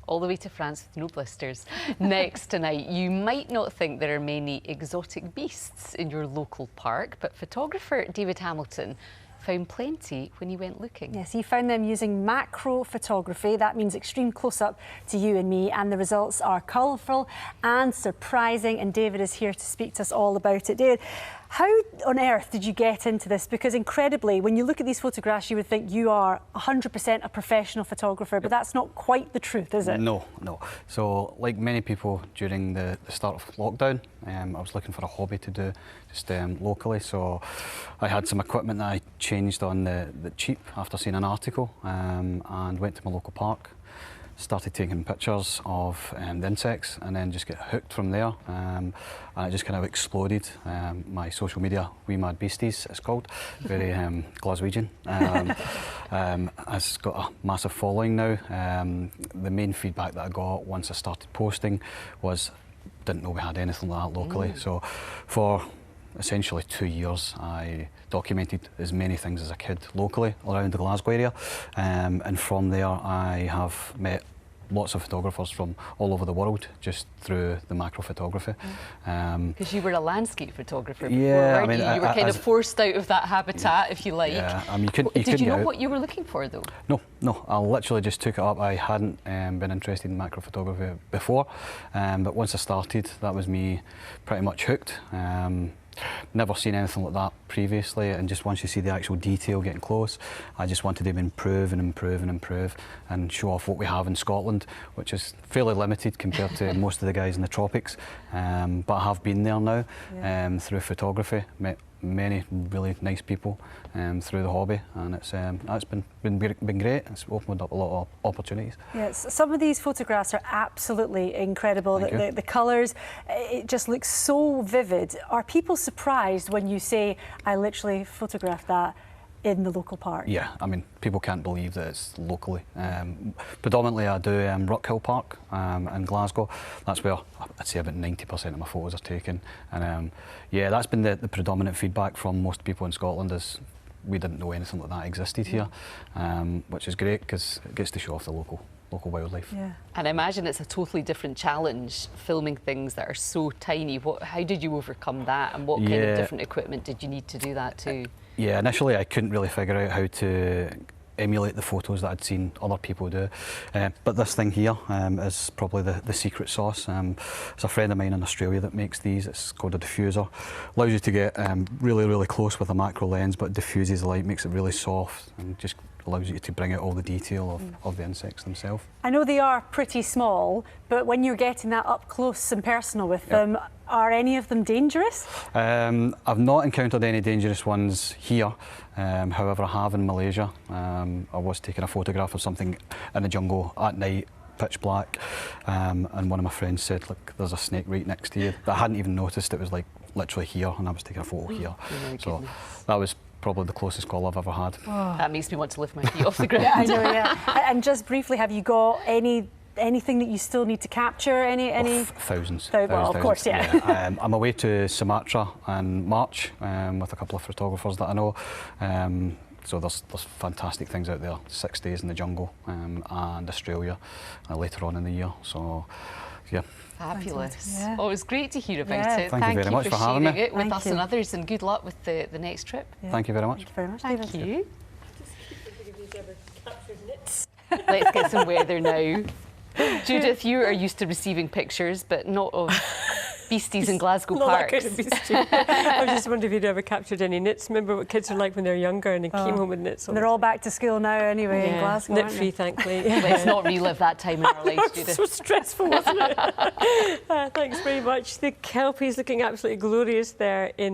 all the way to France with no blisters. Next tonight, you might not think there are many exotic beasts in your local park, but photographer David Hamilton found plenty when he went looking. Yes, he found them using macro photography. That means extreme close-up to you and me, and the results are colourful and surprising, and David is here to speak to us all about it. David, how on earth did you get into this? Because incredibly, when you look at these photographs, you would think you are 100% a professional photographer, but that's not quite the truth, is it? No. So, like many people during the start of lockdown, I was looking for a hobby to do just locally. So I had some equipment that I changed on the cheap after seeing an article, and went to my local park. Started taking pictures of the insects and then just get hooked from there, and it just kind of exploded. My social media, Weemadbeasties, it's called, very Glaswegian. It's got a massive following now. The main feedback that I got once I started posting was, didn't know we had anything like that locally. So for essentially 2 years, I documented as many things as I could locally around the Glasgow area, and from there I have met lots of photographers from all over the world just through the macro photography. Because you were a landscape photographer before, yeah, weren't you? You were kind of forced out of that habitat, if you like. Yeah, I mean, Did you know what you were looking for, though? No, I literally just took it up. I hadn't been interested in macro photography before, but once I started, that was me pretty much hooked. Never seen anything like that previously, and just once you see the actual detail getting close, I just wanted to improve and show off what we have in Scotland, which is fairly limited compared to most of the guys in the tropics. But I have been there now, through photography, met many really nice people through the hobby, and it's been great. It's opened up a lot of opportunities. Yes, some of these photographs are absolutely incredible. The colours, it just looks so vivid. Are people surprised when you say, I literally photographed that in the local park? Yeah, I mean, people can't believe that it's locally. Predominantly I do Ruchill Park in Glasgow. That's where I'd say about 90% of my photos are taken. And yeah, that's been the predominant feedback from most people in Scotland, is we didn't know anything like that existed here, which is great because it gets to show off the local wildlife. Yeah. And I imagine it's a totally different challenge filming things that are so tiny. How did you overcome that, and what kind of different equipment did you need to do that too? Yeah, initially I couldn't really figure out how to emulate the photos that I'd seen other people do, but this thing here is probably the secret sauce. It's a friend of mine in Australia that makes these. It's called a diffuser. Allows you to get really close with a macro lens, but diffuses the light, makes it really soft, and just allows you to bring out all the detail of the insects themselves. I know they are pretty small, but when you're getting that up close and personal with them, are any of them dangerous? I've not encountered any dangerous ones here. However, I have in Malaysia. I was taking a photograph of something in the jungle at night, pitch black, and one of my friends said, look, there's a snake right next to you. I hadn't even noticed it was like literally here, and I was taking a photo here. So that was probably the closest call I've ever had. Oh. That makes me want to lift my feet off the ground. Yeah, I know, yeah. And just briefly, have you got anything that you still need to capture? Thousands. Well, of course, yeah. I'm away to Sumatra in March with a couple of photographers that I know. So there's fantastic things out there. 6 days in the jungle, and Australia later on in the year. So yeah. Fabulous. Yeah. Oh, it was great to hear about it. Thank you very much for having me. It with us and others, and good luck with the next trip. Yeah. Thank you very much. Thank you very much. Thank you. Let's get some weather now. Judith, you are used to receiving pictures, but not of beasties in Glasgow Park. Not that kind of beastie. I was just wondering if you'd ever captured any nits. Remember what kids are like when they're younger and they came home with nits. They're all back to school now anyway in Glasgow. Nit-free, thankfully. Let's not relive that time in our lives, Judith. It was so stressful, wasn't it? Thanks very much. The kelpie's looking absolutely glorious there in